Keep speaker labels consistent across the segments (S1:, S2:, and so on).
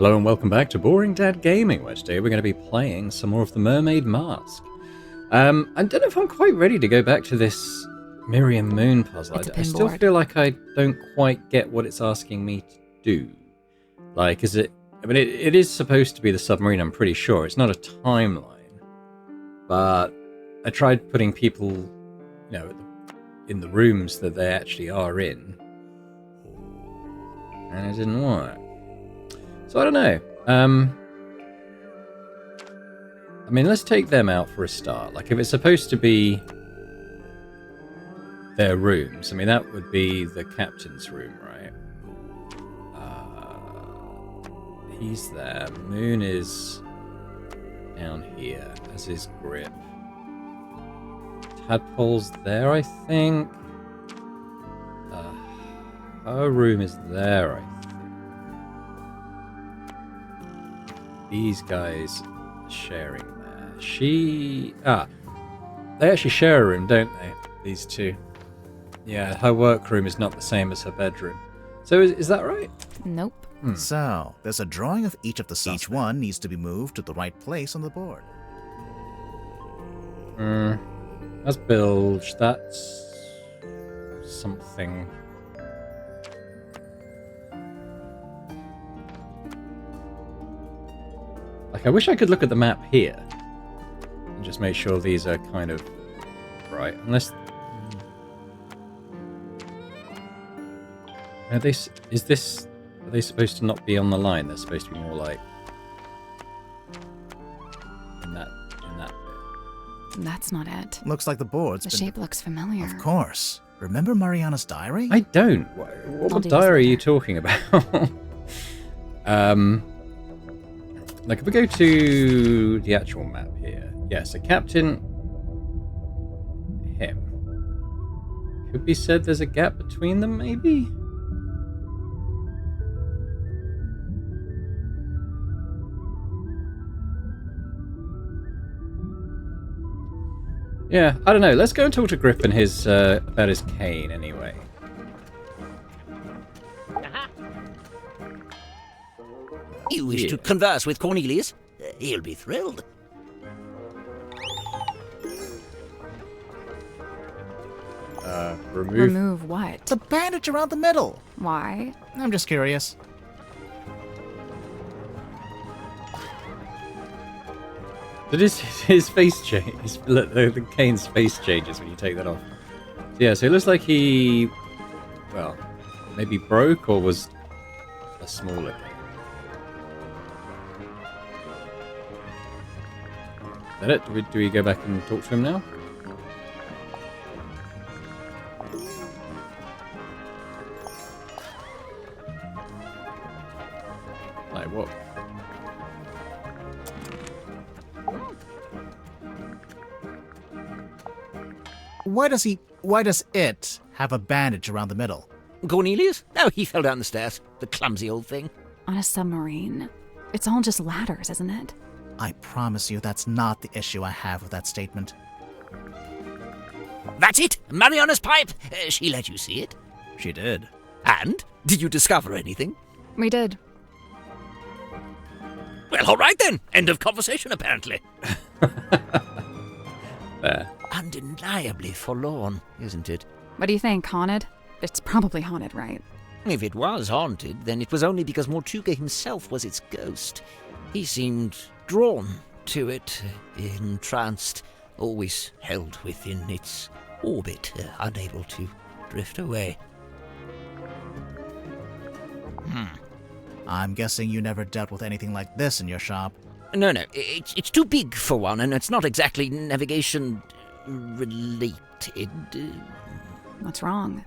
S1: Hello and welcome back to Boring Dad Gaming, where today we're going to be playing some more of the Mermaid Mask. I don't know if I'm quite ready to go back to this Miriam Moon puzzle. I still feel like I don't quite get what it's asking me to do. Like, is it... I mean, it is supposed to be the submarine, I'm pretty sure. It's not a timeline. But I tried putting people, in the rooms that they actually are in. And it didn't work. So I don't know. I mean, let's take them out for a start. Like, if it's supposed to be their rooms, I mean, that would be the captain's room, right? He's there. Moon is down here, as is Grip. Tadpole's there, I think. Her room is there, I think. These guys are sharing there. They actually share a room, don't they? These two. Yeah, her workroom is not the same as her bedroom. So is that right?
S2: Nope.
S3: So, there's a drawing of each of the suspects. Each one needs to be moved to the right place on the board.
S1: That's bilge. That's something. Like, I wish I could look at the map here and just make sure these are kind of right. Unless... Are they supposed to not be on the line? They're supposed to be more like... in that bit.
S2: That's not it.
S3: Looks like the board's
S2: The shape looks familiar.
S3: Of course. Remember Mariana's diary?
S1: I don't. What diary are you talking about? Like, if we go to the actual map here, yeah, so Captain, him. Could be said there's a gap between them, maybe? Yeah, I don't know. Let's go and talk to Grip and his, about his cane, anyway.
S4: You wish to converse with Cornelius? He'll be thrilled.
S2: Remove what?
S3: The bandage around the middle.
S2: Why?
S3: I'm just curious.
S1: Did his face change? The cane's face changes when you take that off. So yeah, so it looks like he, well, maybe broke or was a smaller cane. Is that it? Do we go back and talk to him now? Like what?
S3: Why does it have a bandage around the middle?
S4: Cornelius? Oh, he fell down the stairs. The clumsy old thing.
S2: On a submarine. It's all just ladders, isn't it?
S3: I promise you that's not the issue I have with that statement.
S4: That's it! Mariana's pipe! She let you see it?
S3: She did.
S4: And? Did you discover anything?
S2: We did.
S4: Well, all right then. End of conversation, apparently.
S1: There.
S4: Undeniably forlorn, isn't it?
S2: What do you think, haunted? It's probably haunted, right?
S4: If it was haunted, then it was only because Mortuga himself was its ghost. He seemed drawn to it, entranced, always held within its orbit, unable to drift away.
S3: I'm guessing you never dealt with anything like this in your shop.
S4: No, it's too big for one, and it's not exactly navigation related.
S2: What's wrong?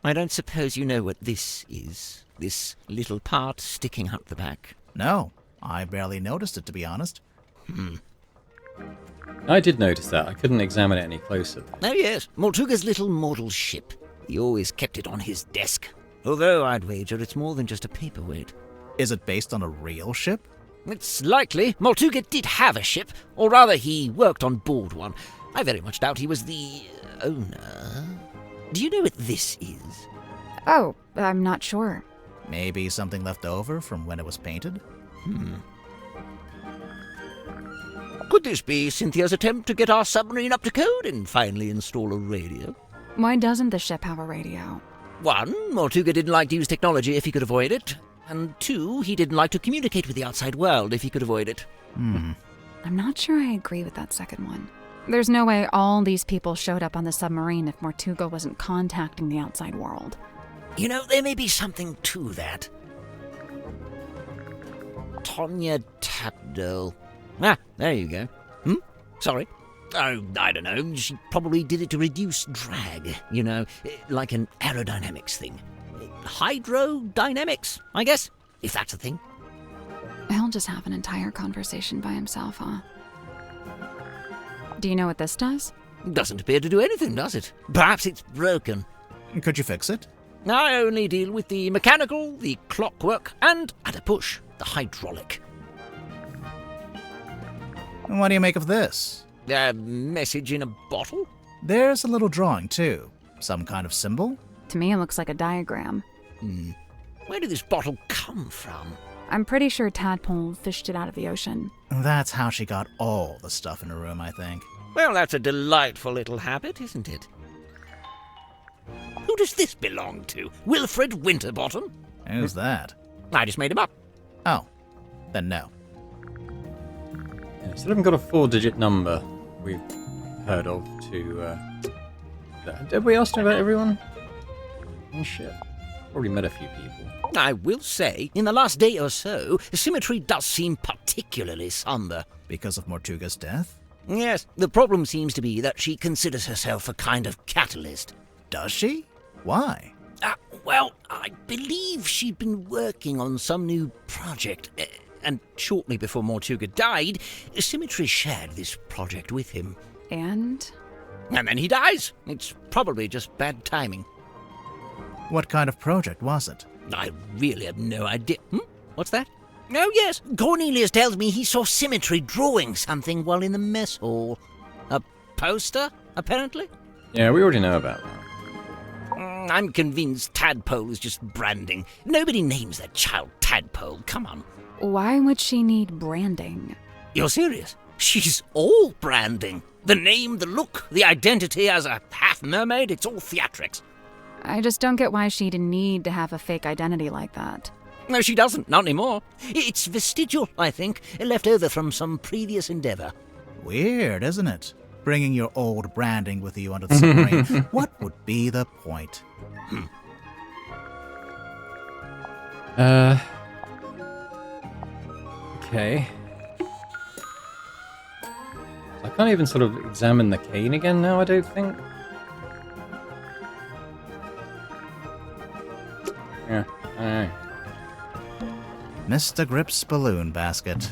S4: I don't suppose you know what this is, this little part sticking out the back.
S3: No, I barely noticed it, to be honest.
S1: I did notice that. I couldn't examine it any closer.
S4: Oh yes, Mortuga's little model ship. He always kept it on his desk. Although I'd wager it's more than just a paperweight.
S3: Is it based on a real ship?
S4: It's likely. Mortuga did have a ship, or rather he worked on board one. I very much doubt he was the owner. Do you know what this is?
S2: Oh, I'm not sure.
S3: Maybe something left over from when it was painted?
S4: Could this be Cynthia's attempt to get our submarine up to code and finally install a radio?
S2: Why doesn't the ship have a radio?
S4: 1, Mortuga didn't like to use technology if he could avoid it. And 2, he didn't like to communicate with the outside world if he could avoid it.
S2: I'm not sure I agree with that second one. There's no way all these people showed up on the submarine if Mortuga wasn't contacting the outside world.
S4: You know, there may be something to that. Tonya Tapdo. Ah, there you go. Sorry. Oh, I don't know. She probably did it to reduce drag, you know, like an aerodynamics thing. Hydrodynamics, I guess, if that's a thing.
S2: He'll just have an entire conversation by himself, huh? Do you know what this does?
S4: Doesn't appear to do anything, does it? Perhaps it's broken.
S3: Could you fix it?
S4: I only deal with the mechanical, the clockwork, and, at a push, the hydraulic.
S3: And what do you make of this?
S4: A message in a bottle?
S3: There's a little drawing, too. Some kind of symbol?
S2: To me, it looks like a diagram.
S4: Where did this bottle come from?
S2: I'm pretty sure Tadpole fished it out of the ocean.
S3: That's how she got all the stuff in her room, I think.
S4: Well, that's a delightful little habit, isn't it? Who does this belong to? Wilfred Winterbottom?
S3: Who's that?
S4: I just made him up.
S3: Oh, then no.
S1: Yeah, still haven't got a 4-digit number we've heard of to... Did we ask about everyone? Oh shit. Already met a few people.
S4: I will say, in the last day or so, Symmetry does seem particularly somber.
S3: Because of Mortuga's death?
S4: Yes, the problem seems to be that she considers herself a kind of catalyst.
S3: Does she? Why?
S4: Well, I believe she'd been working on some new project, and shortly before Mortuga died, Symmetry shared this project with him.
S2: And?
S4: And then he dies. It's probably just bad timing.
S3: What kind of project was it?
S4: I really have no idea. What's that? Oh, yes. Cornelius tells me he saw Symmetry drawing something while in the mess hall. A poster, apparently?
S1: Yeah, we already know about that.
S4: I'm convinced Tadpole is just branding. Nobody names their child Tadpole. Come on.
S2: Why would she need branding?
S4: You're serious? She's all branding. The name, the look, the identity as a half-mermaid, it's all theatrics.
S2: I just don't get why she'd need to have a fake identity like that.
S4: No, she doesn't. Not anymore. It's vestigial, I think, left over from some previous endeavor.
S3: Weird, isn't it? Bringing your old branding with you onto the submarine. What would be the point?
S1: Okay. I can't even sort of examine the cane again now, I don't think. Yeah, I don't know.
S3: Mr. Grip's balloon basket.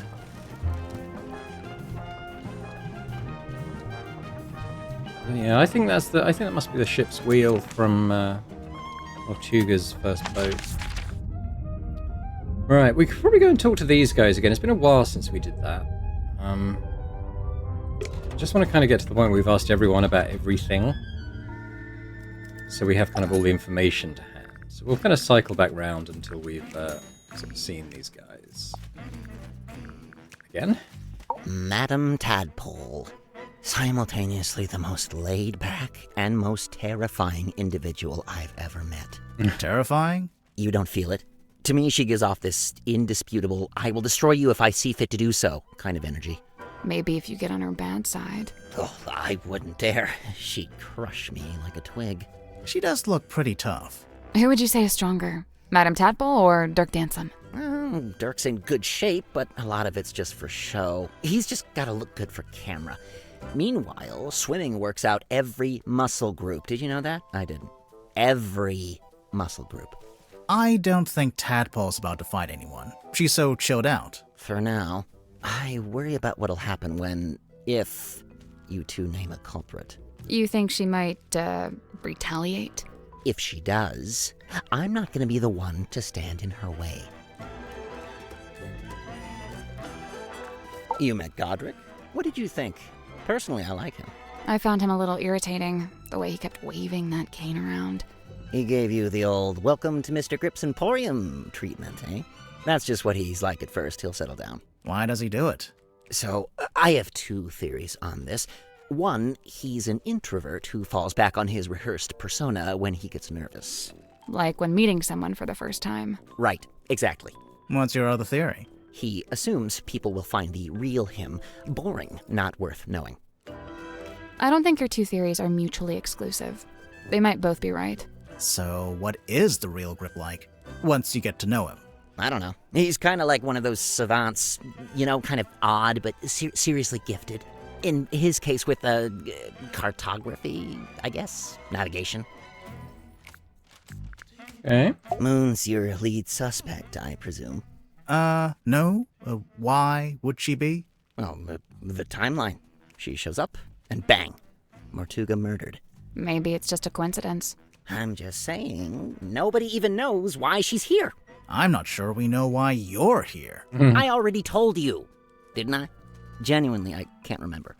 S1: Yeah, I think that must be the ship's wheel from Mortuga's first boat. Right, we could probably go and talk to these guys again. It's been a while since we did that. I just want to kind of get to the point where we've asked everyone about everything. So we have kind of all the information to hand. So we'll kind of cycle back round until we've sort of seen these guys. Again?
S4: Madam Tadpole. Simultaneously the most laid-back and most terrifying individual I've ever met.
S3: Terrifying?
S4: You don't feel it? To me, she gives off this indisputable, I will destroy you if I see fit to do so kind of energy.
S2: Maybe if you get on her bad side.
S4: Oh, I wouldn't dare. She'd crush me like a twig.
S3: She does look pretty tough.
S2: Who would you say is stronger? Madam Tadpole or Dirk Dansom?
S4: Dirk's in good shape, but a lot of it's just for show. He's just gotta look good for camera. Meanwhile, swimming works out every muscle group. Did you know that? I didn't. Every muscle group.
S3: I don't think Tadpole's about to fight anyone. She's so chilled out.
S4: For now. I worry about what'll happen when, if, you two name a culprit.
S2: You think she might, retaliate?
S4: If she does, I'm not gonna be the one to stand in her way. You met Godric? What did you think? Personally, I like him.
S2: I found him a little irritating, the way he kept waving that cane around.
S4: He gave you the old welcome to Mr. Grip's Emporium treatment, eh? That's just what he's like at first. He'll settle down.
S3: Why does he do it?
S4: So, I have two theories on this. One, he's an introvert who falls back on his rehearsed persona when he gets nervous.
S2: Like when meeting someone for the first time.
S4: Right, exactly.
S3: What's your other theory?
S4: He assumes people will find the real him boring, not worth knowing.
S2: I don't think your two theories are mutually exclusive. They might both be right.
S3: So what is the real Grip like, once you get to know him?
S4: I don't know. He's kind of like one of those savants, kind of odd, but seriously gifted. In his case with cartography, I guess? Navigation.
S1: Okay.
S4: Moon's your lead suspect, I presume.
S3: No. Why would she be?
S4: Well, the timeline. She shows up, and bang! Mortuga murdered.
S2: Maybe it's just a coincidence.
S4: I'm just saying, nobody even knows why she's here.
S3: I'm not sure we know why you're here.
S4: I already told you, didn't I? Genuinely, I can't remember.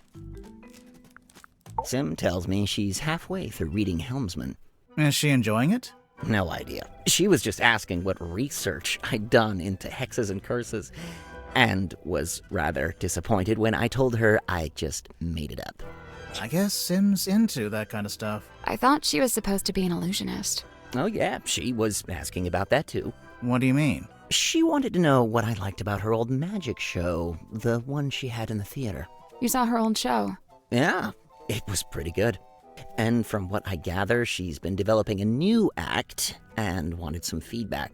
S4: Sim tells me she's halfway through reading Helmsman.
S3: Is she enjoying it?
S4: No idea. She was just asking what research I'd done into hexes and curses, and was rather disappointed when I told her I just made it up.
S3: I guess Sim's into that kind of stuff.
S2: I thought she was supposed to be an illusionist.
S4: Oh yeah, she was asking about that too.
S3: What do you mean?
S4: She wanted to know what I liked about her old magic show, the one she had in the theater.
S2: You saw her old show.
S4: Yeah, it was pretty good. And from what I gather, she's been developing a new act and wanted some feedback,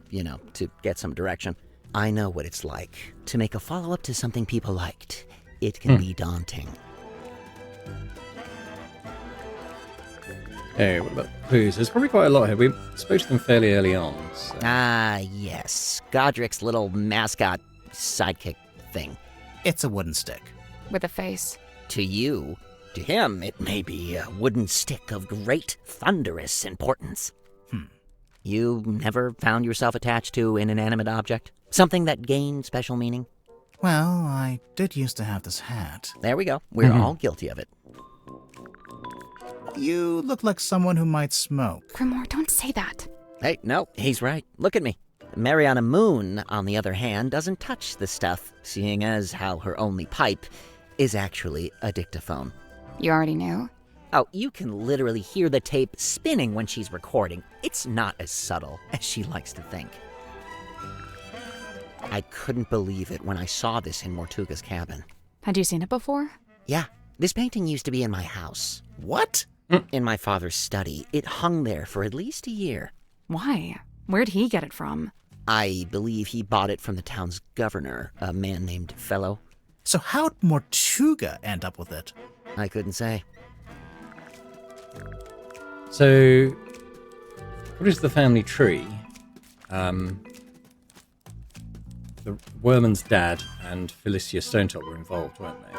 S4: to get some direction. I know what it's like to make a follow-up to something people liked. It can be daunting.
S1: Hey, what about clues? There's probably quite a lot here. We spoke to them fairly early on. So.
S4: Ah, yes. Godric's little mascot sidekick thing.
S3: It's a wooden stick.
S2: With a face.
S4: To you, to him, it may be a wooden stick of great thunderous importance. You never found yourself attached to an inanimate object? Something that gained special meaning?
S3: Well, I did used to have this hat.
S4: There we go. We're all guilty of it.
S3: You look like someone who might smoke.
S2: Grimoire, don't say that.
S4: Hey, no, he's right. Look at me. Mariana Moon, on the other hand, doesn't touch the stuff, seeing as how her only pipe is actually a dictaphone.
S2: You already knew?
S4: Oh, you can literally hear the tape spinning when she's recording. It's not as subtle as she likes to think. I couldn't believe it when I saw this in Mortuga's cabin.
S2: Had you seen it before?
S4: Yeah, this painting used to be in my house.
S3: What?
S4: In my father's study. It hung there for at least a year.
S2: Why? Where'd he get it from?
S4: I believe he bought it from the town's governor, a man named Fellow.
S3: So how'd Mortuga end up with it?
S4: I couldn't say.
S1: So, what is the family tree? The Werman's dad and Felicia Stonetop were involved, weren't they?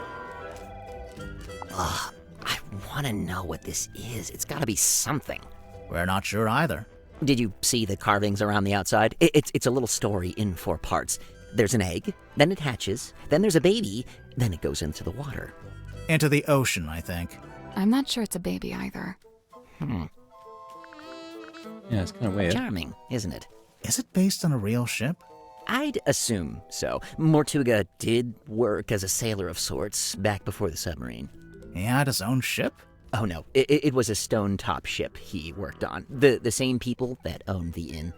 S4: Ugh, I want to know what this is. It's got to be something.
S3: We're not sure either.
S4: Did you see the carvings around the outside? It's a little story in 4 parts. There's an egg, then it hatches, then there's a baby, then it goes into the water.
S3: Into the ocean, I think.
S2: I'm not sure it's a baby either.
S1: Yeah, it's kind of weird.
S4: Charming, isn't it?
S3: Is it based on a real ship?
S4: I'd assume so. Mortuga did work as a sailor of sorts back before the submarine.
S3: He had his own ship?
S4: Oh no, it was a stone-top ship he worked on. The same people that owned the inn.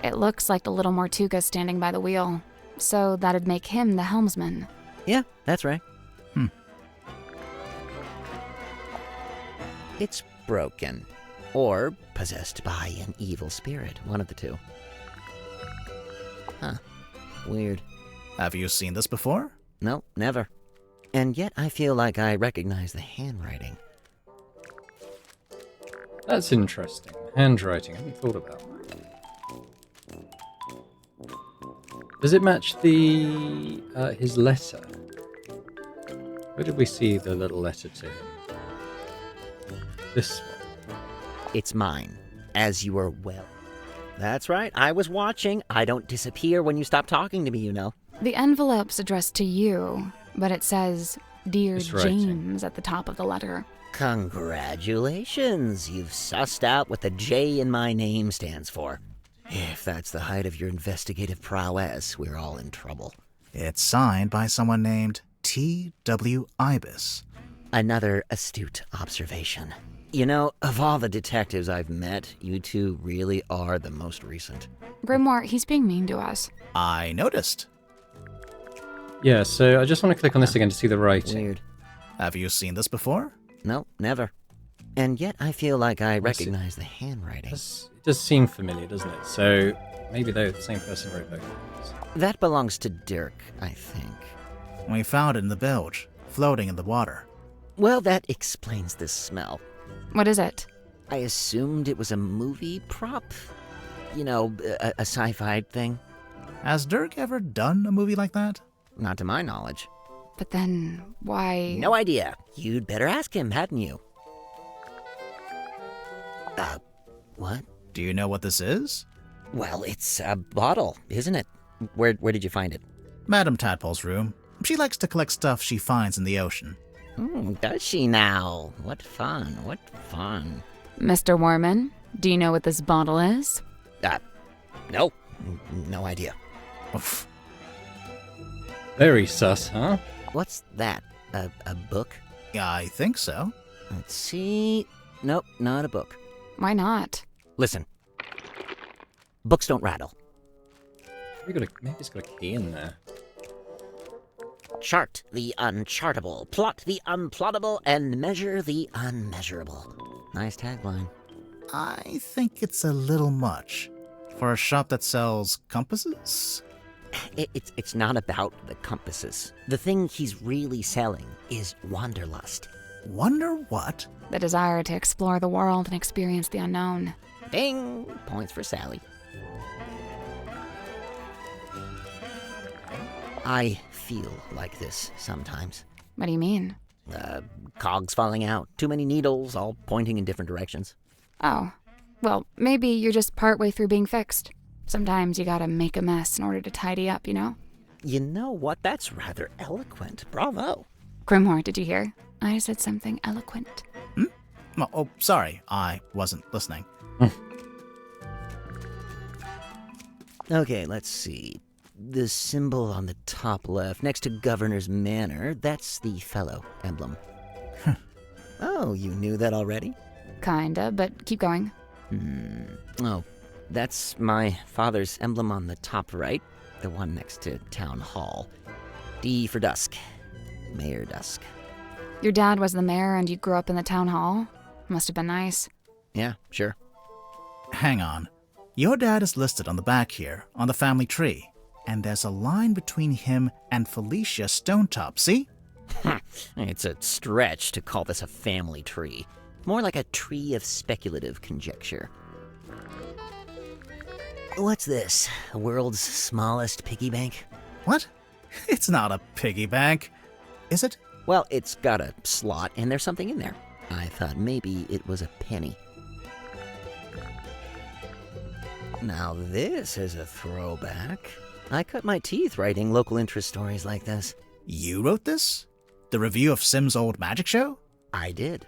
S2: It looks like the little Mortuga standing by the wheel. So that'd make him the helmsman.
S4: Yeah, that's right. It's broken. Or possessed by an evil spirit. One of the two. Huh. Weird.
S3: Have you seen this before?
S4: No, never. And yet I feel like I recognize the handwriting.
S1: That's interesting. Handwriting, I haven't thought about that. Does it match the his letter? Where did we see the little letter to him? This one.
S4: It's mine, as you are well. That's right, I was watching. I don't disappear when you stop talking to me, you know.
S2: The envelope's addressed to you, but it says, Dear
S1: Just writing.
S2: James at the top of the letter.
S4: Congratulations! You've sussed out what the J in my name stands for. If that's the height of your investigative prowess, we're all in trouble.
S3: It's signed by someone named T.W. Ibis.
S4: Another astute observation. You know, of all the detectives I've met, you two really are the most recent.
S2: Grimoire, he's being mean to us.
S3: I noticed.
S1: Yeah, so I just want to click on this again to see the writing.
S4: Weird.
S3: Have you seen this before?
S4: No, never. And yet I feel like I recognize the handwriting.
S1: It does seem familiar, doesn't it? So maybe the same person wrote both of these.
S4: That belongs to Dirk, I think.
S3: We found it in the bilge, floating in the water.
S4: Well, that explains the smell.
S2: What is it?
S4: I assumed it was a movie prop. You know, a sci-fi thing.
S3: Has Dirk ever done a movie like that?
S4: Not to my knowledge.
S2: But then, why...
S4: No idea. You'd better ask him, hadn't you? What?
S3: Do you know what this is?
S4: Well, it's a bottle, isn't it? Where did you find it?
S3: Madame Tadpole's room. She likes to collect stuff she finds in the ocean.
S4: Does she now? What fun, what fun.
S2: Mr. Warman, do you know what this bottle is?
S4: No. No idea.
S3: Oof.
S1: Very sus, huh?
S4: What's that? A book?
S3: I think so.
S4: Let's see. Nope, not a book.
S2: Why not?
S4: Listen. Books don't rattle.
S1: Maybe it's got a key in there.
S4: Chart the unchartable, plot the unplottable, and measure the unmeasurable. Nice tagline.
S3: I think it's a little much. For a shop that sells compasses?
S4: It's not about the compasses. The thing he's really selling is wanderlust.
S3: Wonder what?
S2: The desire to explore the world and experience the unknown.
S4: Ding! Points for Sally. I feel like this sometimes.
S2: What do you mean?
S4: Cogs falling out, too many needles, all pointing in different directions.
S2: Oh, well, maybe you're just partway through being fixed. Sometimes you gotta make a mess in order to tidy up, you know?
S4: You know what? That's rather eloquent. Bravo.
S2: Grimoire, did you hear? I said something eloquent.
S3: Oh, sorry. I wasn't listening.
S4: Okay, let's see. The symbol on the top left, next to Governor's Manor, that's the fellow emblem. Oh, you knew that already?
S2: Kinda, but keep going.
S4: Oh, that's my father's emblem on the top right, the one next to Town Hall. D for Dusk. Mayor Dusk.
S2: Your dad was the mayor and you grew up in the town hall? Must have been nice.
S4: Yeah, sure.
S3: Hang on. Your dad is listed on the back here, on the family tree. And there's a line between him and Felicia Stonetop, see?
S4: It's a stretch to call this a family tree. More like a tree of speculative conjecture. What's this? The world's smallest piggy bank?
S3: What? It's not a piggy bank. Is it?
S4: Well, it's got a slot and there's something in there. I thought maybe it was a penny. Now this is a throwback. I cut my teeth writing local interest stories like this.
S3: You wrote this? The review of Sim's old magic show?
S4: I did.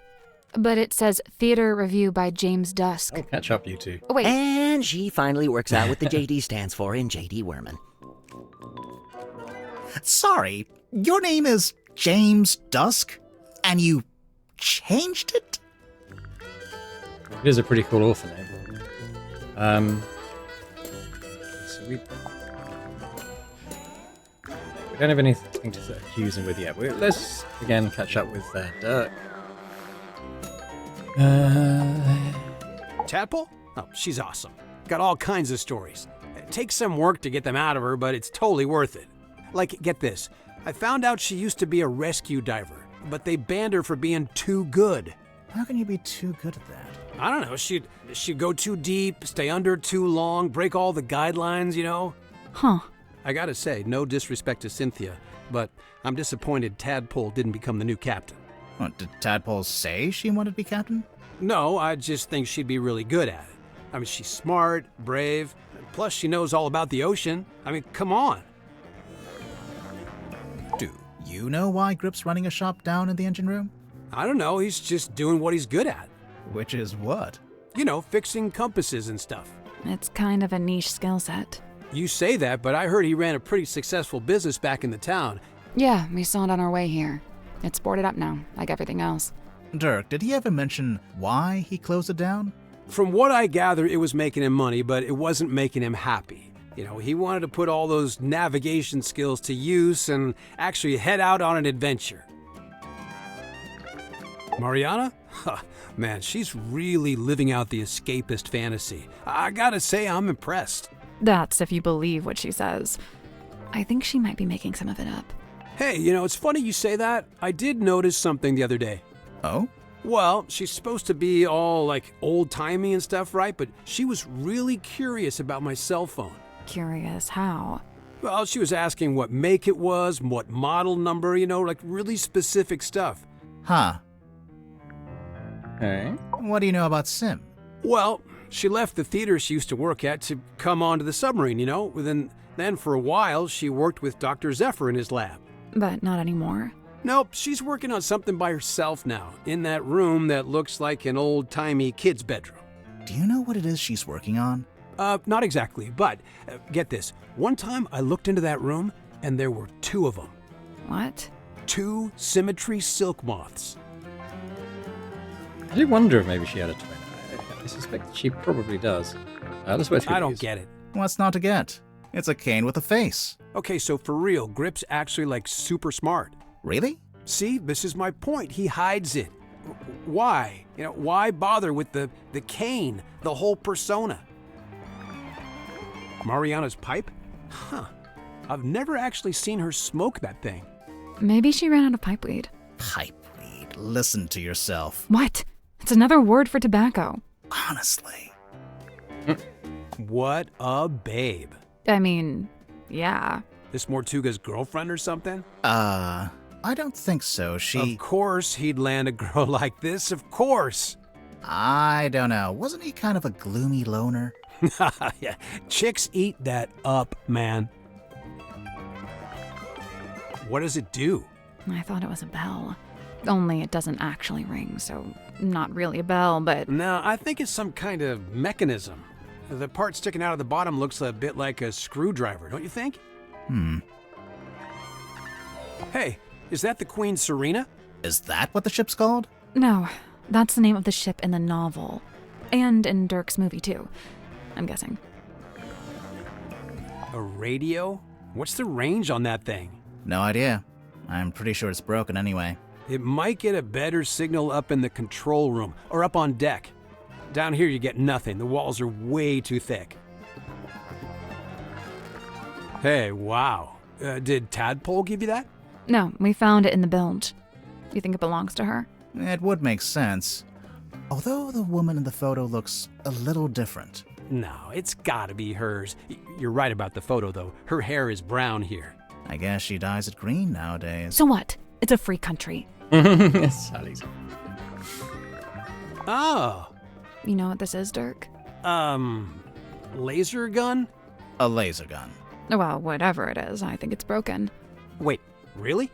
S2: But it says theater review by James Dusk.
S1: Oh, catch up, you two.
S2: Oh, wait.
S4: And she finally works out what the JD stands for in JD Werman.
S3: Sorry, your name is James Dusk? And you changed it?
S1: It is a pretty cool author name. So we don't have anything to accuse him with yet. Let's again catch up with Dirk.
S5: Tadpole? Oh, she's awesome. Got all kinds of stories. It takes some work to get them out of her, but it's totally worth it. Like, get this. I found out she used to be a rescue diver, but they banned her for being too good.
S3: How can you be too good at that?
S5: I don't know, she'd go too deep, stay under too long, break all the guidelines, you know?
S2: Huh.
S5: I gotta say, no disrespect to Cynthia, but I'm disappointed Tadpole didn't become the new captain.
S3: What, did Tadpole say she wanted to be captain?
S5: No, I just think she'd be really good at it. I mean, she's smart, brave, plus she knows all about the ocean. I mean, come on.
S3: Do You know why Grip's running a shop down in the engine room?
S5: I don't know, he's just doing what he's good at.
S3: Which is what?
S5: You know, fixing compasses and stuff.
S2: It's kind of a niche skill set.
S5: You say that, but I heard he ran a pretty successful business back in the town.
S2: Yeah, we saw it on our way here. It's boarded up now, like everything else.
S3: Dirk, did he ever mention why he closed it down?
S5: From what I gather, it was making him money, but it wasn't making him happy. You know, he wanted to put all those navigation skills to use and actually head out on an adventure. Mariana? Huh, man, she's really living out the escapist fantasy. I gotta say, I'm impressed.
S2: That's if you believe what she says. I think she might be making some of it up.
S5: Hey, you know, it's funny you say that. I did notice something the other day.
S3: Oh?
S5: Well, she's supposed to be all like old-timey and stuff, right? But she was really curious about my cell phone.
S2: Curious how?
S5: Well, she was asking what make it was, what model number, you know, like really specific stuff.
S3: Huh.
S1: Okay.
S3: What do you know about Sim?
S5: Well, she left the theater she used to work at to come onto the submarine, you know? Then for a while, she worked with Dr. Zephyr in his lab.
S2: But not anymore.
S5: Nope, she's working on something by herself now, in that room that looks like an old-timey kid's bedroom.
S3: Do you know what it is she's working on?
S5: Not exactly, but get this. One time I looked into that room, and there were 2 of them.
S2: What?
S5: 2 symmetry silk moths.
S1: I do wonder if maybe she had a twin. I suspect she probably does. Let's wait through
S5: I don't
S1: these.
S5: get it.
S3: What's not to get? It's a cane with a face.
S5: Okay, so for real, Grip's actually like super smart.
S3: Really?
S5: See, this is my point. He hides it. Why? You know, why bother with the cane, the whole persona? Mariana's pipe? Huh. I've never actually seen her smoke that thing.
S2: Maybe she ran out of pipeweed.
S3: Pipeweed. Listen to yourself.
S2: What? It's another word for tobacco.
S3: Honestly.
S5: What a babe.
S2: I mean, yeah.
S5: This Mortuga's girlfriend or something?
S3: I don't think so.
S5: Of course he'd land a girl like this, of course.
S3: I don't know. Wasn't he kind of a gloomy loner?
S5: Yeah, chicks eat that up, man. What does it do?
S2: I thought it was a bell. Only it doesn't actually ring, so not really a bell, but...
S5: No, I think it's some kind of mechanism. The part sticking out of the bottom looks a bit like a screwdriver, don't you think? Hey, is that the Queen Serena?
S3: Is that what the ship's called?
S2: No, that's the name of the ship in the novel. And in Dirk's movie, too. I'm guessing.
S5: A radio? What's the range on that thing?
S3: No idea. I'm pretty sure it's broken anyway.
S5: It might get a better signal up in the control room, or up on deck. Down here you get nothing. The walls are way too thick. Hey, wow. Did Tadpole give you that?
S2: No, we found it in the bilge. You think it belongs to her?
S3: It would make sense. Although the woman in the photo looks a little different.
S5: No, it's gotta be hers. You're right about the photo, though. Her hair is brown here.
S3: I guess she dyes it green nowadays.
S2: So what? It's a free country.
S1: Sally's.
S5: Oh.
S2: You know what this is, Dirk?
S5: Laser gun?
S3: A laser gun.
S2: Well, whatever it is, I think it's broken.
S5: Wait, really?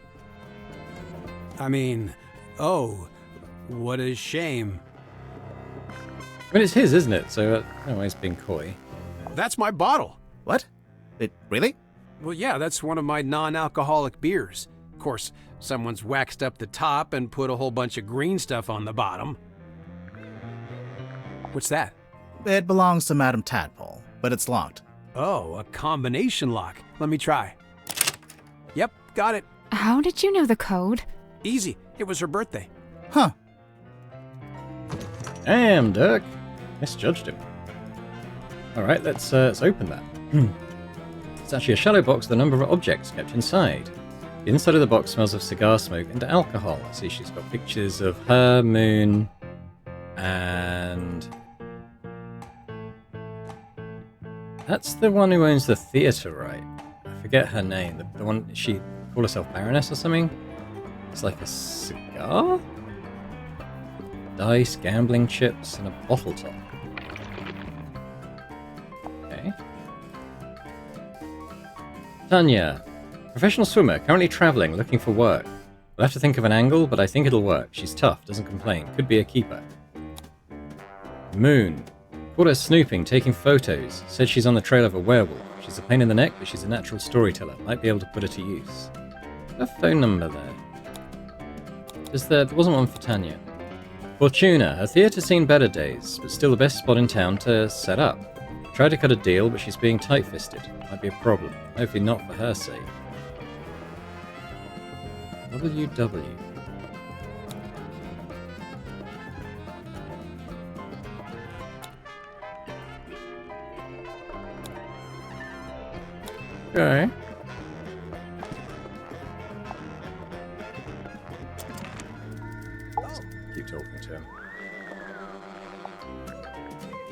S5: I mean, oh, what a shame.
S1: I mean, it's his, isn't it? So, no, he's being coy.
S5: That's my bottle.
S3: What? It really?
S5: Well, yeah, that's one of my non-alcoholic beers. Of course, someone's waxed up the top and put a whole bunch of green stuff on the bottom. What's that?
S3: It belongs to Madame Tadpole, but it's locked.
S5: Oh, a combination lock. Let me try. Yep, got it.
S2: How did you know the code?
S5: Easy. It was her birthday.
S3: Huh.
S1: Damn, Dirk. Misjudged him. Alright, let's open that. It's actually a shallow box with a number of objects kept inside. The inside of the box smells of cigar smoke and alcohol. I see she's got pictures of her, Moon, and... That's the one who owns the theatre, right? I forget her name. The one, she called herself Baroness or something? It's like a cigar? Dice, gambling chips, and a bottle top. Okay. Tanya, Professional swimmer, currently traveling, looking for work. We'll have to think of an angle, but I think it'll work. She's tough, doesn't complain. Could be a keeper. Moon. Caught her snooping, taking photos. Said she's on the trail of a werewolf. She's a pain in the neck, but she's a natural storyteller. Might be able to put her to use. A phone number there. There wasn't one for Tanya. Fortuna. Her theatre's seen better days, but still the best spot in town to set up. Tried to cut a deal, but she's being tight-fisted. Might be a problem. Hopefully not for her sake. WW. Okay. Keep talking to him.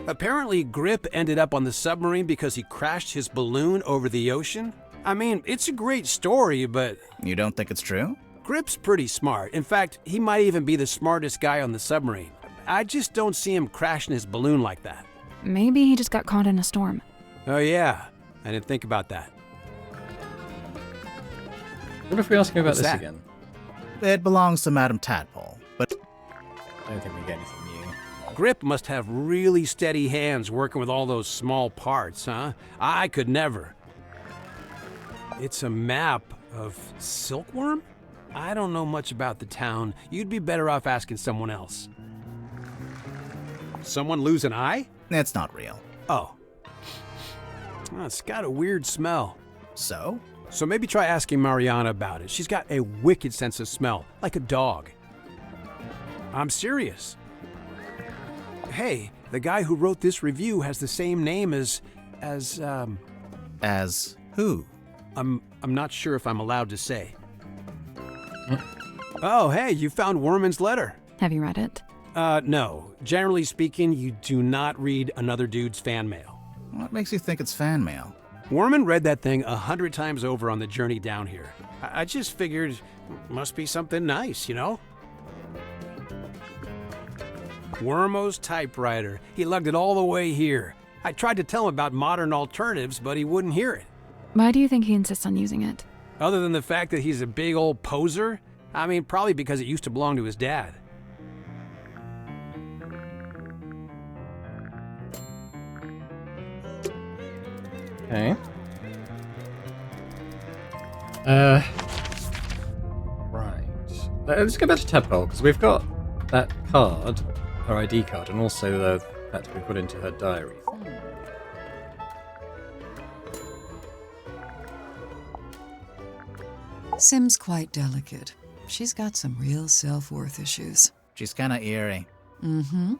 S5: Apparently, Grip ended up on the submarine because he crashed his balloon over the ocean. I mean, it's a great story, but...
S3: You don't think it's true?
S5: Grip's pretty smart. In fact, he might even be the smartest guy on the submarine. I just don't see him crashing his balloon like that.
S2: Maybe he just got caught in a storm.
S5: Oh yeah, I didn't think about that.
S1: What if we ask him about
S5: What's
S1: this
S5: that?
S1: again?
S3: It belongs to Madame Tadpole, but
S1: I don't think we get anything new.
S5: Grip must have really steady hands working with all those small parts, huh? I could never. It's a map of Silkworm? I don't know much about the town. You'd be better off asking someone else. Someone lose an eye?
S3: it's not real.
S5: Oh. Oh, it's got a weird smell.
S3: So?
S5: So maybe try asking Mariana about it. She's got a wicked sense of smell, like a dog. I'm serious. Hey, the guy who wrote this review has the same name as
S3: As who?
S5: I'm not sure if I'm allowed to say. Oh, hey, you found Worman's letter.
S2: Have you read it?
S5: No. Generally speaking, you do not read another dude's fan mail.
S3: What makes you think it's fan mail?
S5: Worman read that thing 100 times over on the journey down here. I just figured must be something nice, you know? Wormo's typewriter. He lugged it all the way here. I tried to tell him about modern alternatives, but he wouldn't hear it.
S2: Why do you think he insists on using it?
S5: Other than the fact that he's a big old poser? I mean, probably because it used to belong to his dad.
S1: Okay. Right. Let's go back to Tadpole, because we've got that card, her ID card, and also that to be put into her diary.
S6: Sim's quite delicate. She's got some real self-worth issues.
S3: She's kinda eerie.
S6: Mm-hmm.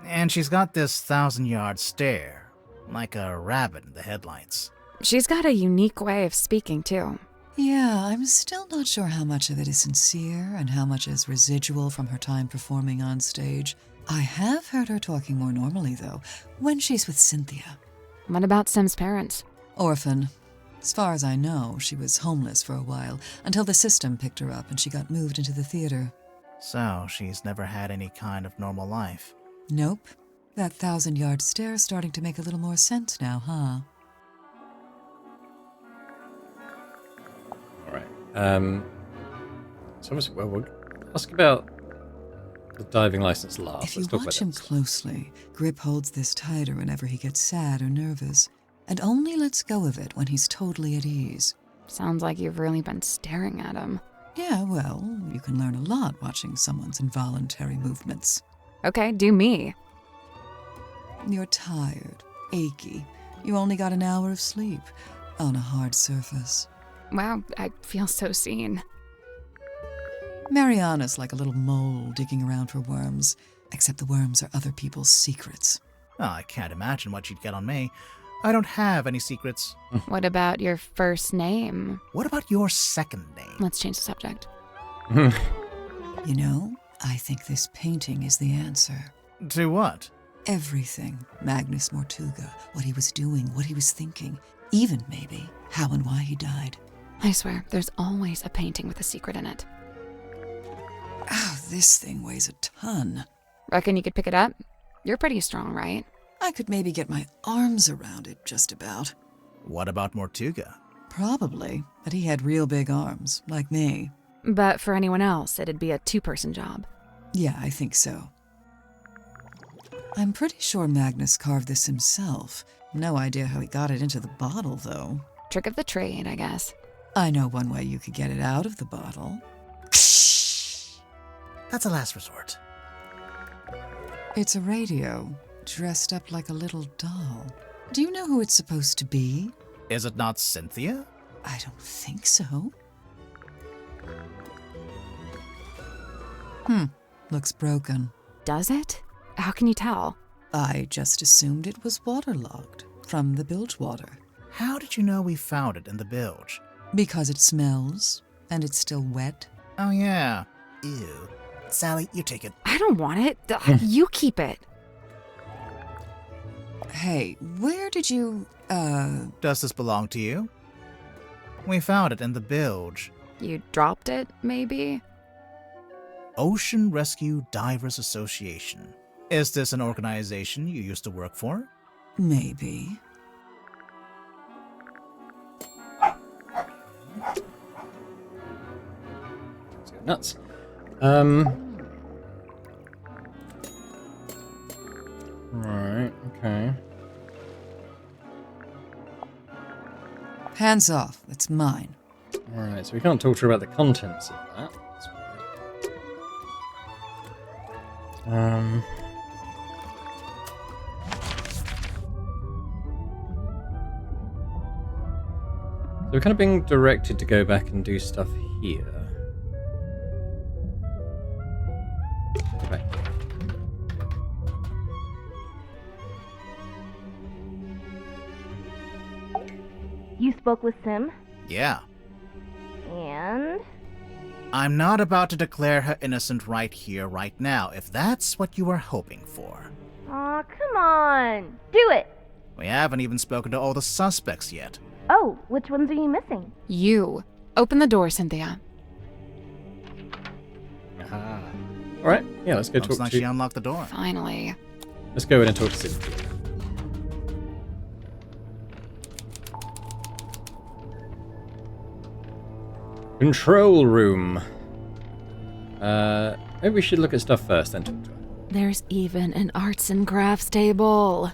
S3: And she's got this 1,000-yard stare, like a rabbit in the headlights.
S2: She's got a unique way of speaking, too.
S6: Yeah, I'm still not sure how much of it is sincere and how much is residual from her time performing on stage. I have heard her talking more normally, though, when she's with Cynthia.
S2: What about Sim's parents?
S6: Orphan. As far as I know, she was homeless for a while, until the system picked her up and she got moved into the theater.
S3: So, she's never had any kind of normal life.
S6: Nope. That 1,000-yard stare's starting to make a little more sense now, huh?
S1: Alright. So obviously, well, we'll ask about the diving license last.
S6: If you
S1: Let's talk
S6: watch
S1: about
S6: him
S1: that.
S6: closely, Grip holds this tighter whenever he gets sad or nervous, and only lets go of it when he's totally at ease.
S2: Sounds like you've really been staring at him.
S6: Yeah, well, you can learn a lot watching someone's involuntary movements.
S2: Okay, do me.
S6: You're tired, achy. You only got an hour of sleep on a hard surface.
S2: Wow, I feel so seen.
S6: Mariana's like a little mole digging around for worms, except the worms are other people's secrets.
S3: Oh, I can't imagine what she'd get on me. I don't have any secrets.
S2: What about your first name?
S3: What about your second name?
S2: Let's change the subject.
S6: You know, I think this painting is the answer.
S3: To what?
S6: Everything. Magnus Mortuga, what he was doing, what he was thinking, even maybe how and why he died.
S2: I swear, there's always a painting with a secret in it.
S6: Oh, this thing weighs a ton.
S2: Reckon you could pick it up? You're pretty strong, right?
S6: I could maybe get my arms around it, just about.
S3: What about Mortuga?
S6: Probably, but he had real big arms, like me.
S2: But for anyone else, it'd be a two-person job.
S6: Yeah, I think so. I'm pretty sure Magnus carved this himself. No idea how he got it into the bottle, though.
S2: Trick of the trade, I guess.
S6: I know one way you could get it out of the bottle.
S3: That's a last resort.
S6: It's a radio, dressed up like a little doll. Do you know who it's supposed to be?
S3: Is it not Cynthia?
S6: I don't think so. Looks broken.
S2: Does it? How can you tell?
S6: I just assumed it was waterlogged from the bilge water.
S3: How did you know we found it in the bilge?
S6: Because it smells, and it's still wet.
S3: Oh, yeah. Ew. Sally, you take it.
S2: I don't want it. You keep it.
S6: Hey, where did you,
S3: Does this belong to you? We found it in the bilge.
S2: You dropped it, maybe?
S3: Ocean Rescue Divers Association. Is this an organization you used to work for?
S6: Maybe.
S1: Nuts. Right, okay.
S6: Hands off, it's mine.
S1: Alright, so we can't talk to her about the contents of that. That's weird. So we're kind of being directed to go back and do stuff here. Right.
S7: You spoke with Sim?
S3: Yeah.
S7: And?
S3: I'm not about to declare her innocent right here, right now, if that's what you were hoping for.
S7: Aw, come on! Do it!
S3: We haven't even spoken to all the suspects yet.
S7: Oh, which ones are you missing?
S2: You. Open the door, Cynthia.
S1: Aha. Alright, yeah, let's go
S3: Looks
S1: talk
S3: like
S1: to...
S3: she unlocked the door.
S2: Finally.
S1: Let's go in and talk to Cynthia. Control room. Maybe we should look at stuff first, then talk to her.
S2: There's even an arts and crafts table.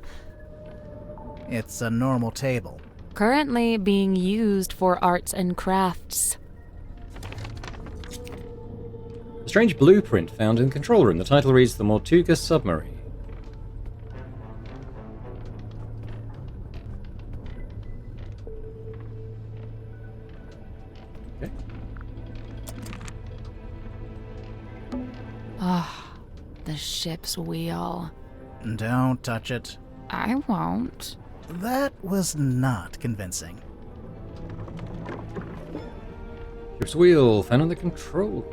S3: It's a normal table.
S2: Currently being used for arts and crafts.
S1: A strange blueprint found in the control room. The title reads The Tortuga Submarine. Okay.
S2: Ah, the ship's wheel.
S3: Don't touch it.
S2: I won't.
S3: That was not convincing.
S1: Ship's wheel found on the control.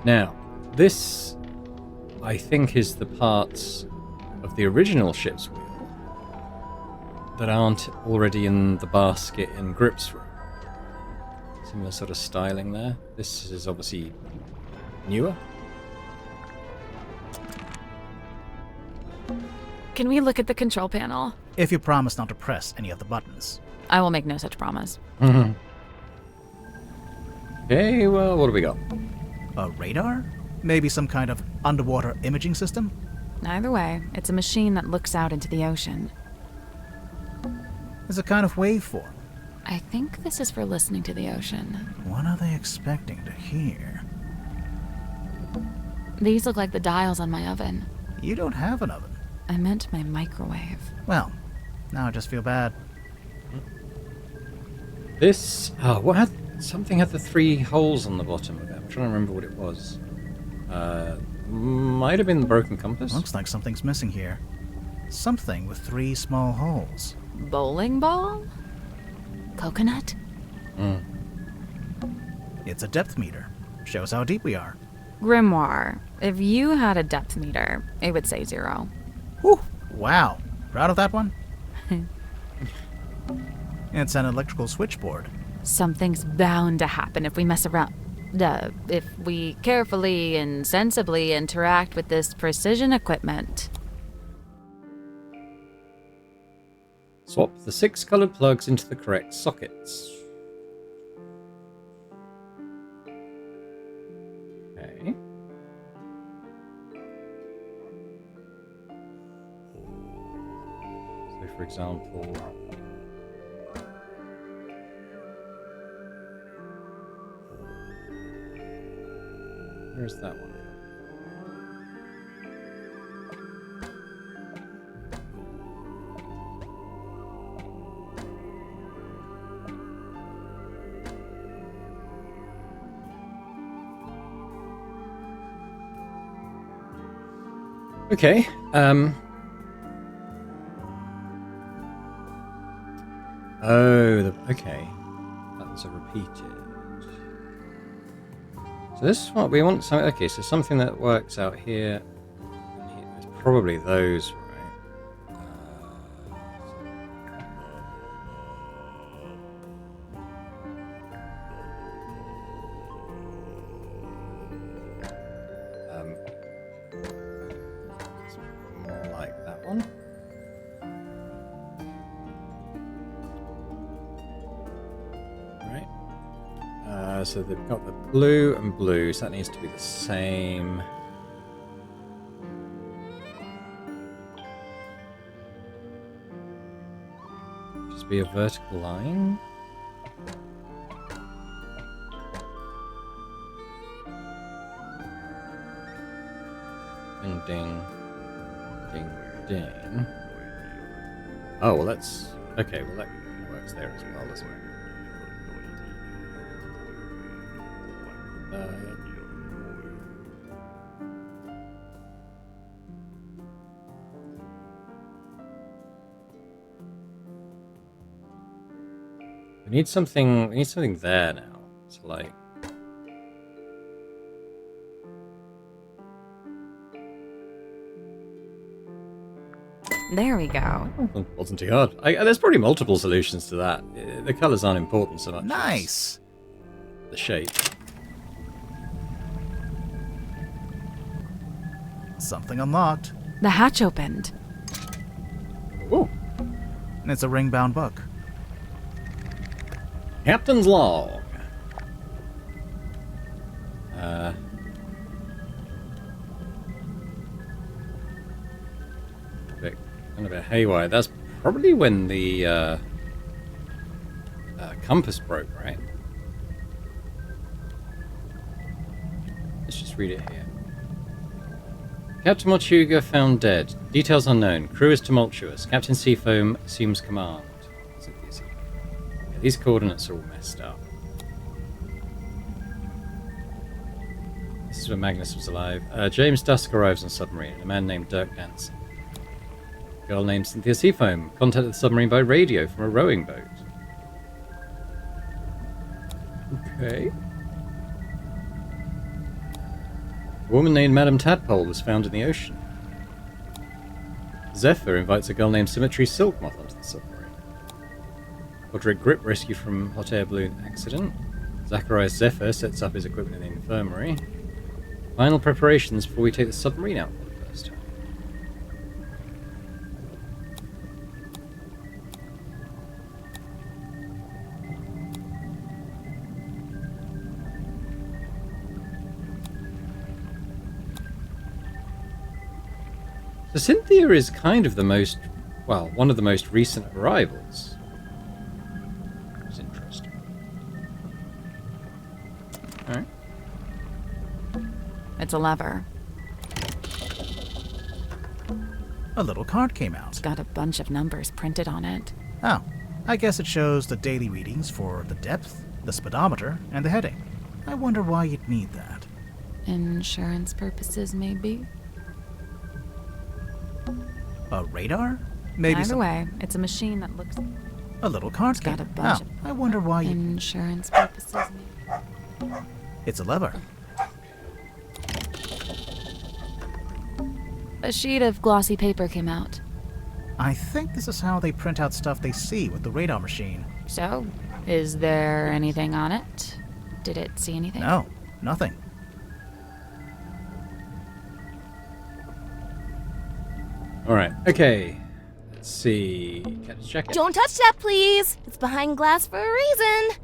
S1: Now, this, I think, is the parts of the original ship's wheel that aren't already in the basket in Grip's room. Similar sort of styling there. This is obviously newer.
S2: Can we look at the control panel?
S3: If you promise not to press any of the buttons.
S2: I will make no such promise.
S1: Okay, well, what do we got?
S3: A radar? Maybe some kind of underwater imaging system?
S2: Either way, it's a machine that looks out into the ocean.
S3: It's a kind of waveform.
S2: I think this is for listening to the ocean.
S3: What are they expecting to hear?
S2: These look like the dials on my oven.
S3: You don't have an oven.
S2: I meant my microwave.
S3: Well, now I just feel bad.
S1: This, what had, something had the 3 holes on the bottom of it. I'm trying to remember what it was. Might have been the broken compass.
S3: Looks like something's missing here. Something with 3 small holes.
S2: Bowling ball? Coconut?
S3: It's a depth meter. Shows how deep we are.
S2: Grimoire, if you had a depth meter, it would say 0.
S3: Whew! Wow. Proud of that one? It's an electrical switchboard.
S2: Something's bound to happen if we mess around. If we carefully and sensibly interact with this precision equipment.
S1: Swap the 6 coloured plugs into the correct sockets. Okay. So, for example, where's that one? Okay, okay. That's a repeated. So this is what we want. Okay, so something that works out here. And here. It's probably those, right? It's more like that one. So they've got the blue and blue, so that needs to be the same. Just be a vertical line. Ding, ding, ding, ding. Oh, well that's... Okay, well that works there as well, doesn't it? We need something there now. So like
S2: There we go.
S1: well, wasn't too hard. There's probably multiple solutions to that. The colours aren't important so much.
S3: Nice!
S1: The shape.
S3: Something unlocked.
S2: The hatch opened.
S1: Ooh.
S3: And it's a ring-bound book.
S1: Captain's log. Kind of a haywire. That's probably when the compass broke, right? Let's just read it here. Captain Mortuga found dead. Details unknown. Crew is tumultuous. Captain Seafoam assumes command. Yeah, these coordinates are all messed up. This is when Magnus was alive. James Dusk arrives on submarine, and a man named Dirk Danson. A girl named Cynthia Seafoam contacted the submarine by radio from a rowing boat. Okay. A woman named Madame Tadpole was found in the ocean. Zephyr invites a girl named Symmetry Silkmoth onto the submarine. Roderick Grip rescued from hot air balloon accident. Zacharias Zephyr sets up his equipment in the infirmary. Final preparations before we take the submarine out for the first time. So Cynthia is kind of the most, well, one of the most recent arrivals. It's interesting. Alright.
S2: It's a lever.
S3: A little card came out.
S2: It's got a bunch of numbers printed on it.
S3: Oh, I guess it shows the daily readings for the depth, the speedometer, and the heading. I wonder why you'd need that.
S2: Insurance purposes, maybe?
S3: A radar? Maybe
S2: Either way, it's a machine that looks...
S3: A little card
S2: It's got
S3: came.
S2: a bunch
S3: Oh,
S2: of...
S3: I wonder why you...
S2: Insurance purposes, maybe?
S3: It's a lever.
S2: A sheet of glossy paper came out.
S3: I think this is how they print out stuff they see with the radar machine.
S2: So, is there anything on it? Did it see anything?
S3: No, nothing.
S1: Alright, okay. Let's see. Captain's jacket.
S8: Don't touch that, please. It's behind glass for a reason.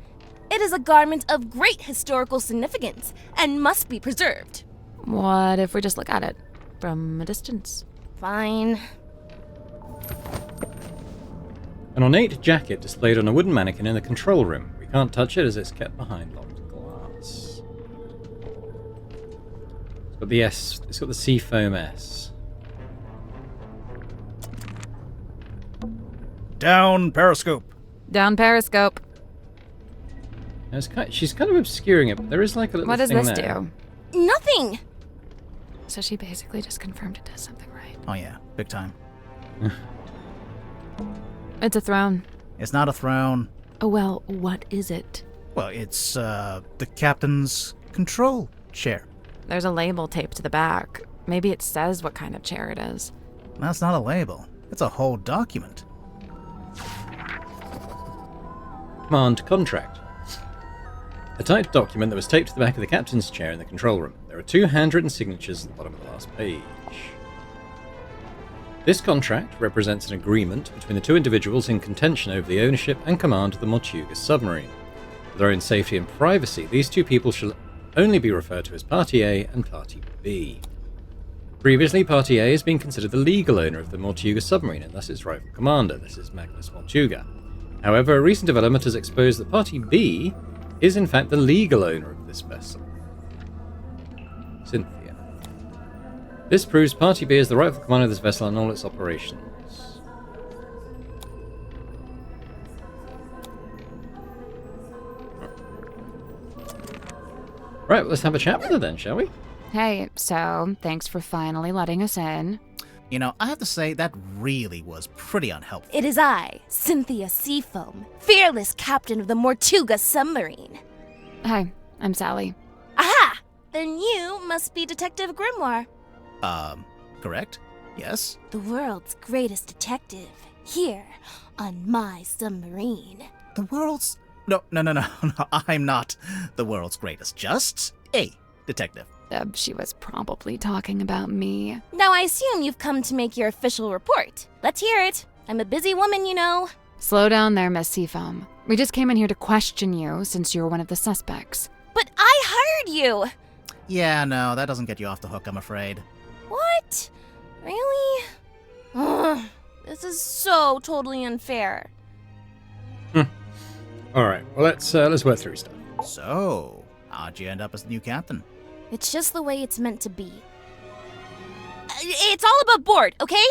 S8: It is a garment of great historical significance and must be preserved.
S2: What if we just look at it from a distance?
S8: Fine.
S1: An ornate jacket displayed on a wooden mannequin in the control room. We can't touch it as it's kept behind locked glass. It's got the S. It's got the seafoam S.
S3: Down periscope.
S2: Down periscope.
S1: Now she's kind of obscuring it, but there is like a little
S2: What does
S1: thing
S2: this
S1: there.
S2: do?
S8: Nothing.
S2: So she basically just confirmed it does something right.
S3: Oh yeah, big time.
S2: It's a throne.
S3: It's not a throne.
S2: Oh well, what is it?
S3: Well, it's, the captain's control chair.
S2: There's a label taped to the back. Maybe it says what kind of chair it is.
S3: That's not a label. It's a whole document.
S1: Command contract. A typed document that was taped to the back of the captain's chair in the control room. There are 2 handwritten signatures at the bottom of the last page. This contract represents an agreement between the 2 individuals in contention over the ownership and command of the Tortuga submarine. For their own safety and privacy, these 2 people shall only be referred to as Party A and Party B. Previously, Party A has been considered the legal owner of the Tortuga submarine and thus its rightful commander. This is Magnus Tortuga. However, a recent development has exposed that Party B is in fact the legal owner of this vessel. Cynthia. This proves Party B is the rightful commander of this vessel and all its operations. Right, well, let's have a chat with her then, shall we?
S2: Hey, so thanks for finally letting us in.
S3: You know, I have to say, that really was pretty unhelpful.
S8: It is I, Cynthia Seafoam, fearless captain of the Tortuga submarine.
S2: Hi, I'm Sally.
S8: Aha! Then you must be Detective Grimoire.
S3: Correct? Yes?
S8: The world's greatest detective, here on my submarine.
S3: The world's... No, I'm not the world's greatest. Just a detective.
S2: She was probably talking about me.
S8: Now I assume you've come to make your official report. Let's hear it. I'm a busy woman, you know.
S2: Slow down there, Miss Seafoam. We just came in here to question you since you're one of the suspects.
S8: But I hired you!
S3: Yeah, no, that doesn't get you off the hook, I'm afraid.
S8: What? Really? Ugh, this is so totally unfair.
S1: Alright, well let's work through stuff.
S3: So, how'd you end up as the new captain?
S8: It's just the way it's meant to be. It's all above board, okay?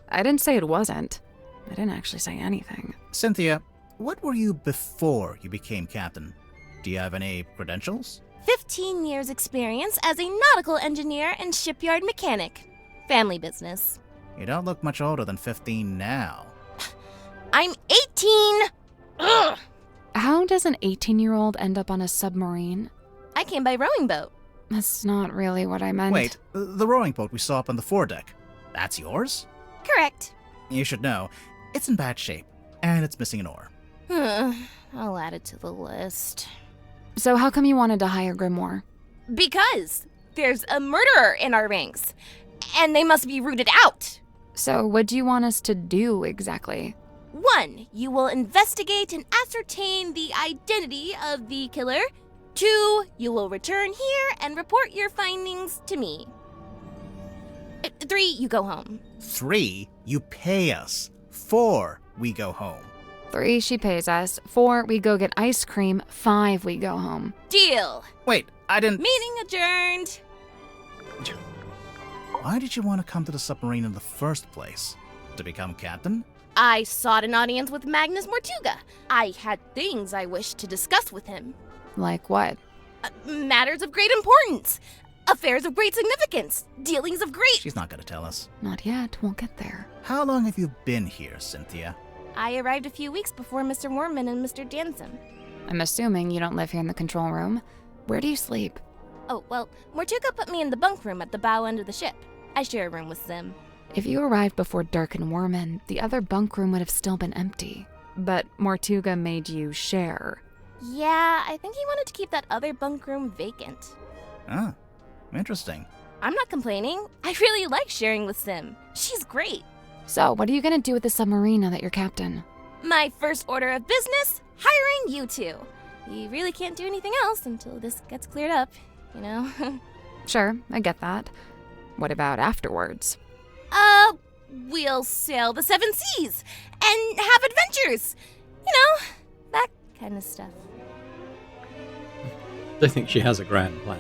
S2: I didn't say it wasn't. I didn't actually say anything.
S3: Cynthia, what were you before you became captain? Do you have any credentials?
S8: 15 years experience as a nautical engineer and shipyard mechanic. Family business.
S3: You don't look much older than 15 now.
S8: I'm 18! Ugh!
S2: How does an 18-year-old end up on a submarine?
S8: I came by rowing boat.
S2: That's not really what I meant.
S3: Wait, the rowing boat we saw up on the foredeck, that's yours?
S8: Correct.
S3: You should know, it's in bad shape, and it's missing an oar.
S8: I'll add it to the list.
S2: So how come you wanted to hire Grimoire?
S8: Because there's a murderer in our ranks, and they must be rooted out.
S2: So what do you want us to do exactly?
S8: 1, you will investigate and ascertain the identity of the killer. 2, you will return here and report your findings to me. 3, you go home.
S3: 3, you pay us. 4, we go home.
S2: 3, she pays us. 4, we go get ice cream. 5, we go home.
S8: Deal.
S3: Wait, I didn't...
S8: Meeting adjourned.
S3: Why did you want to come to the submarine in the first place? To become captain?
S8: I sought an audience with Magnus Tortuga. I had things I wished to discuss with him.
S2: Like what?
S8: Matters of great importance. Affairs of great significance. Dealings of great...
S3: She's not going to tell us.
S2: Not yet. We'll get there.
S3: How long have you been here, Cynthia?
S8: I arrived a few weeks before Mr. Warman and Mr. Danson.
S2: I'm assuming you don't live here in the control room. Where do you sleep?
S8: Oh, well, Tortuga put me in the bunk room at the bow end of the ship. I share a room with Sim.
S2: If you arrived before Dirk and Warman, the other bunk room would have still been empty. But Tortuga made you share.
S8: Yeah, I think he wanted to keep that other bunk room vacant.
S3: Ah, interesting.
S8: I'm not complaining. I really like sharing with Sim. She's great.
S2: So, what are you gonna do with the submarine now that you're captain?
S8: My first order of business, hiring you two. We really can't do anything else until this gets cleared up, you know?
S2: Sure, I get that. What about afterwards?
S8: We'll sail the 7 seas and have adventures. You know, that kind of stuff.
S1: Don't think she has a grand plan.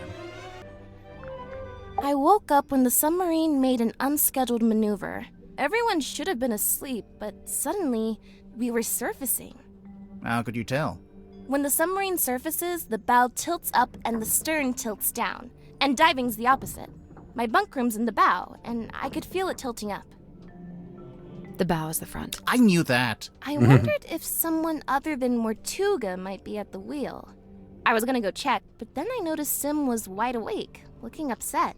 S8: I woke up when the submarine made an unscheduled maneuver. Everyone should have been asleep, but suddenly we were surfacing.
S3: How could you tell?
S8: When the submarine surfaces, the bow tilts up and the stern tilts down, and diving's the opposite. My bunk room's in the bow, and I could feel it tilting up.
S2: The bow is the front.
S3: I knew that.
S8: I wondered if someone other than Mortuga might be at the wheel. I was gonna go check, but then I noticed Sim was wide awake, looking upset.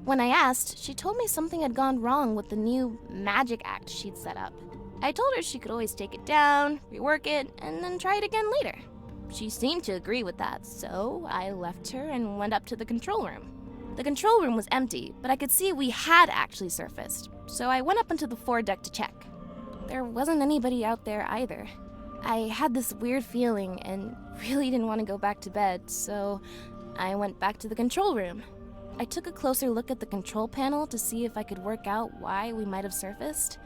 S8: When I asked, she told me something had gone wrong with the new magic act she'd set up. I told her she could always take it down, rework it, and then try it again later. She seemed to agree with that, so I left her and went up to the control room. The control room was empty, but I could see we had actually surfaced, so I went up onto the foredeck to check. There wasn't anybody out there either. I had this weird feeling and really didn't want to go back to bed, so I went back to the control room. I took a closer look at the control panel to see if I could work out why we might have surfaced.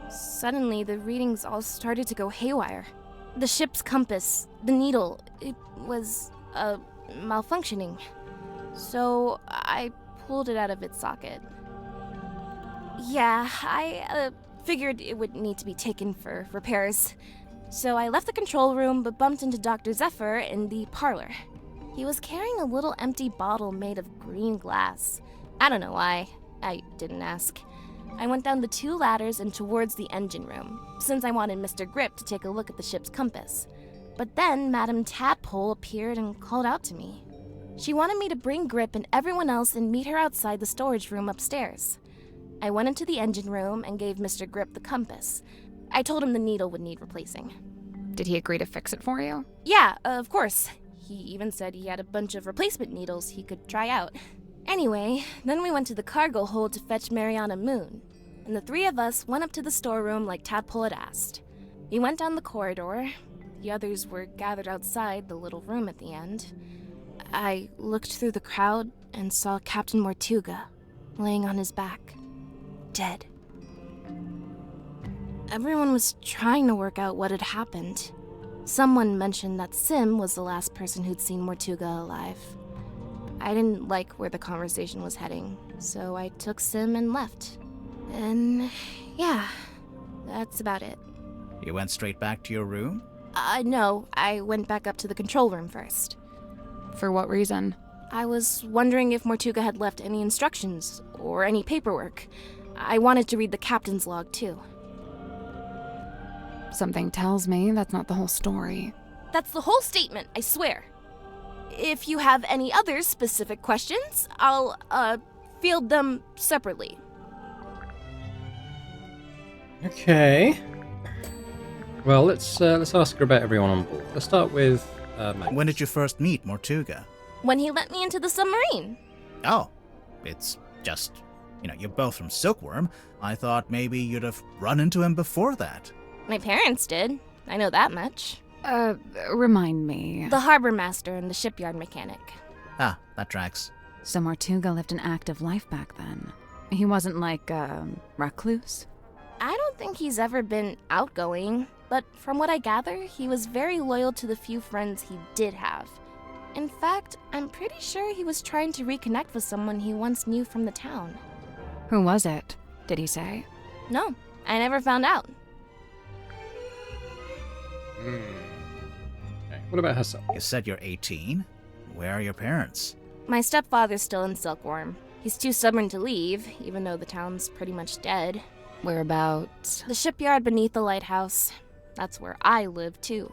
S8: Suddenly, the readings all started to go haywire. The ship's compass, the needle, it was, malfunctioning. So I pulled it out of its socket. Yeah, I figured it would need to be taken for repairs. So I left the control room but bumped into Dr. Zephyr in the parlor. He was carrying a little empty bottle made of green glass. I don't know why. I didn't ask. I went down the 2 ladders and towards the engine room, since I wanted Mr. Grip to take a look at the ship's compass. But then Madame Tadpole appeared and called out to me. She wanted me to bring Grip and everyone else and meet her outside the storage room upstairs. I went into the engine room and gave Mr. Grip the compass. I told him the needle would need replacing.
S2: Did he agree to fix it for you?
S8: Yeah, of course. He even said he had a bunch of replacement needles he could try out. Anyway, then we went to the cargo hold to fetch Mariana Moon, and the 3 of us went up to the storeroom like Tadpole had asked. We went down the corridor. The others were gathered outside the little room at the end. I looked through the crowd and saw Captain Mortuga laying on his back, dead. Everyone was trying to work out what had happened. Someone mentioned that Sim was the last person who'd seen Mortuga alive. I didn't like where the conversation was heading, so I took Sim and left. And yeah, that's about it.
S3: You went straight back to your room?
S8: No, I went back up to the control room first.
S2: For what reason?
S8: I was wondering if Mortuga had left any instructions or any paperwork. I wanted to read the captain's log too.
S2: Something tells me that's not the whole story.
S8: That's the whole statement, I swear. If you have any other specific questions, I'll, field them separately.
S1: Okay. Well, let's ask her about everyone on board. Let's start with Max.
S3: When did you first meet Mortuga?
S8: When he let me into the submarine.
S3: Oh, it's just, you're both from Silkworm. I thought maybe you'd have run into him before that.
S8: My parents did. I know that much.
S2: Remind me.
S8: The harbor master and the shipyard mechanic.
S3: Ah, that tracks.
S2: So Mortuga lived an active life back then. He wasn't like, recluse?
S8: I don't think he's ever been outgoing, but from what I gather, he was very loyal to the few friends he did have. In fact, I'm pretty sure he was trying to reconnect with someone he once knew from the town.
S2: Who was it? Did he say?
S8: No, I never found out.
S1: Okay. What about herself?
S3: You said you're 18? Where are your parents?
S8: My stepfather's still in Silkworm. He's too stubborn to leave, even though the town's pretty much dead.
S2: Whereabouts?
S8: The shipyard beneath the lighthouse. That's where I live, too.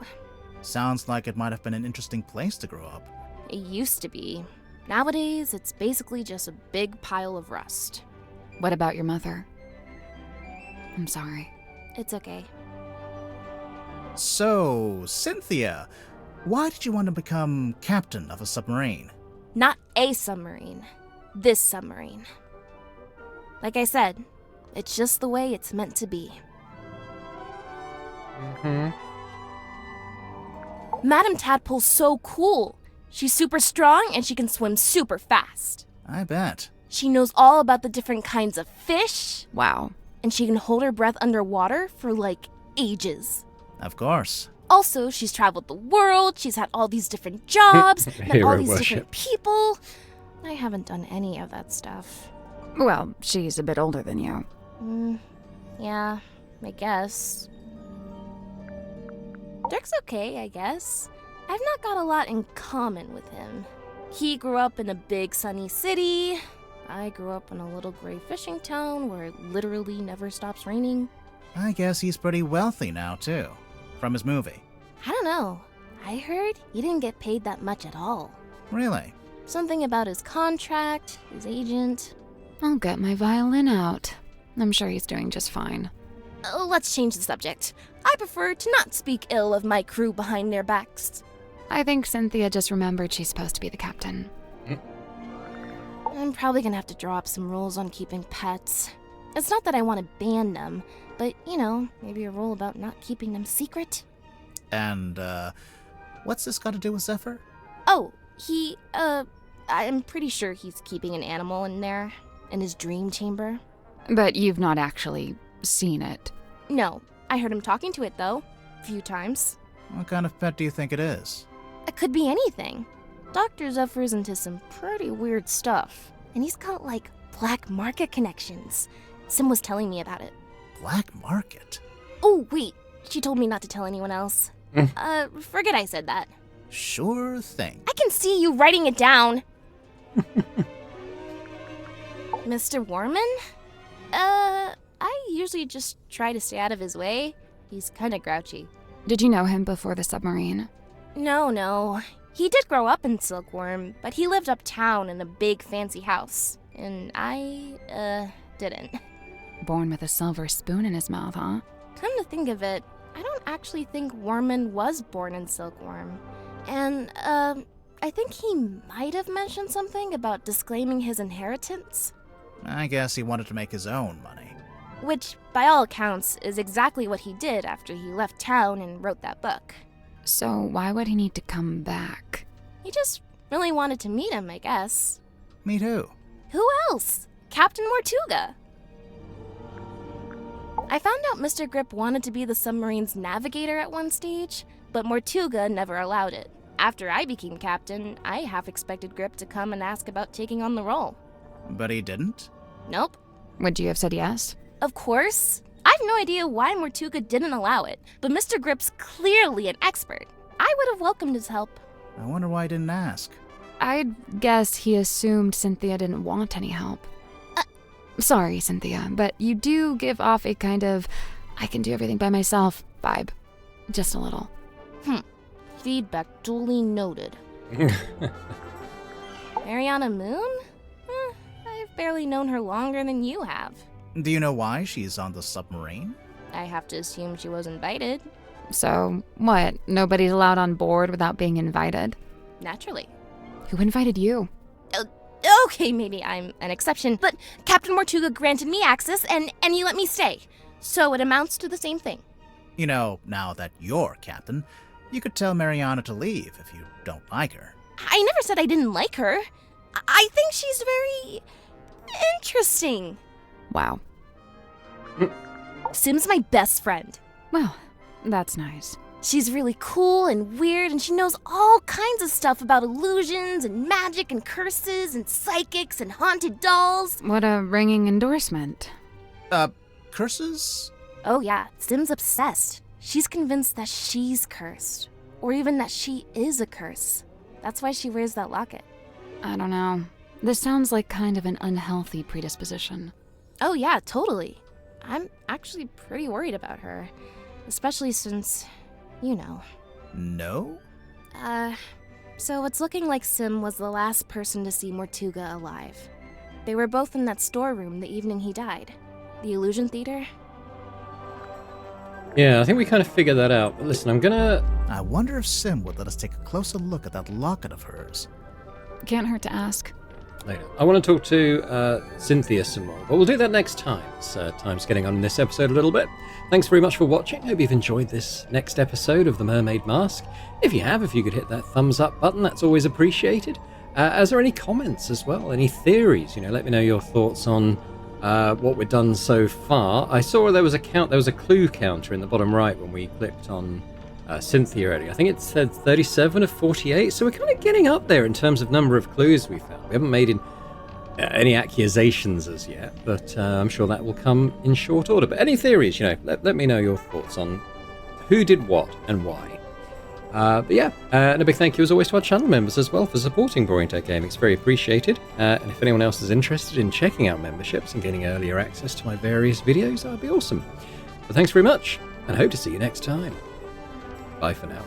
S3: Sounds like it might have been an interesting place to grow up.
S8: It used to be. Nowadays, it's basically just a big pile of rust.
S2: What about your mother? I'm sorry.
S8: It's okay.
S3: So, Cynthia, why did you want to become captain of a submarine?
S8: Not a submarine. This submarine. Like I said, It's just the way it's meant to be.
S1: Hmm.
S8: Madame Tadpole's so cool. She's super strong and she can swim super fast.
S3: I bet.
S8: She knows all about the different kinds of fish,
S2: Wow.
S8: and she can hold her breath underwater for like ages.
S3: Of course.
S8: Also, she's traveled the world, she's had all these different jobs, met all
S1: Hero
S8: these
S1: worship.
S8: different people. I haven't done any of that stuff.
S2: Well, she's a bit older than you.
S8: Yeah, I guess. Dirk's okay, I guess. I've not got a lot in common with him. He grew up in a big sunny city. I grew up in a little gray fishing town where it literally never stops raining.
S3: I guess he's pretty wealthy now, too. From his movie.
S8: I don't know. I heard he didn't get paid that much at all.
S3: Really?
S8: Something about his contract, his agent.
S2: I'll get my violin out. I'm sure he's doing just fine.
S8: Let's change the subject. I prefer to not speak ill of my crew behind their backs.
S2: I think Cynthia just remembered she's supposed to be the captain.
S8: I'm probably gonna have to draw up some rules on keeping pets. It's not that I want to ban them, but, maybe a rule about not keeping them secret.
S3: And, what's this got to do with Zephyr?
S8: Oh, I'm pretty sure he's keeping an animal in there, in his dream chamber.
S2: But you've not actually seen it.
S8: No, I heard him talking to it, though. A few times.
S3: What kind of pet do you think it is?
S8: It could be anything. Dr. Zephyr's into some pretty weird stuff. And he's got, black market connections. Sim was telling me about it.
S3: Black market?
S8: Oh, wait. She told me not to tell anyone else. Forget I said that.
S3: Sure thing.
S8: I can see you writing it down. Mr. Warman? I usually just try to stay out of his way. He's kinda grouchy.
S2: Did you know him before the submarine?
S8: No. He did grow up in Silkworm, but he lived uptown in a big fancy house. And I, didn't.
S2: Born with a silver spoon in his mouth, huh?
S8: Come to think of it, I don't actually think Warman was born in Silkworm. And, I think he might have mentioned something about disclaiming his inheritance.
S3: I guess he wanted to make his own money.
S8: Which, by all accounts, is exactly what he did after he left town and wrote that book.
S2: So why would he need to come back?
S8: He just really wanted to meet him, I guess.
S3: Meet who?
S8: Who else? Captain Mortuga. I found out Mr. Grip wanted to be the submarine's navigator at one stage, but Mortuga never allowed it. After I became captain, I half expected Grip to come and ask about taking on the role.
S3: But he didn't?
S8: Nope.
S2: Would you have said yes?
S8: Of course. I have no idea why Mortuga didn't allow it, but Mr. Grip's clearly an expert. I would have welcomed his help.
S3: I wonder why he didn't ask.
S2: I'd guess he assumed Cynthia didn't want any help. Sorry, Cynthia, but you do give off a kind of I can do everything by myself vibe. Just a little.
S8: Feedback duly noted. Mariana Moon? I've barely known her longer than you have.
S3: Do you know why she's on the submarine?
S8: I have to assume she was invited.
S2: So, what? Nobody's allowed on board without being invited?
S8: Naturally.
S2: Who invited you?
S8: Okay, maybe I'm an exception, but Captain Mortuga granted me access and he let me stay. So it amounts to the same thing.
S3: You know, now that you're captain, you could tell Mariana to leave if you don't like her.
S8: I never said I didn't like her. I think she's very interesting.
S2: Wow.
S8: Sim's my best friend.
S2: Well, that's nice.
S8: She's really cool and weird, and she knows all kinds of stuff about illusions and magic and curses and psychics and haunted dolls.
S2: What a ringing endorsement.
S3: Curses?
S8: Oh yeah, Sim's obsessed. She's convinced that she's cursed. Or even that she is a curse. That's why she wears that locket.
S2: I don't know. This sounds like kind of an unhealthy predisposition.
S8: Oh yeah, totally. I'm actually pretty worried about her. Especially since,
S3: No?
S8: So it's looking like Sim was the last person to see Mortuga alive. They were both in that storeroom the evening he died. The Illusion Theater.
S1: Yeah, I think we kind of figured that out. But listen, I'm gonna...
S3: I wonder if Sim would let us take a closer look at that locket of hers.
S2: Can't hurt to ask.
S1: later. I want to talk to Cynthia some more, but we'll do that next time. Time's getting on in this episode a little bit. Thanks very much for watching. Hope you've enjoyed this next episode of The Mermaid Mask. If you have, if you could hit that thumbs up button, that's always appreciated. Is there any comments as well? Any theories? Let me know your thoughts on what we've done so far. I saw there was a clue counter in the bottom right when we clicked on Cynthia earlier. I think it said 37 of 48, so we're kind of getting up there in terms of number of clues we found. We haven't made any accusations as yet, but I'm sure that will come in short order. But any theories, let me know your thoughts on who did what and why. But yeah, and a big thank you as always to our channel members as well for supporting Boring Tech Gaming. It's very appreciated. And if anyone else is interested in checking out memberships and getting earlier access to my various videos, that would be awesome. But thanks very much, and I hope to see you next time. Bye for now.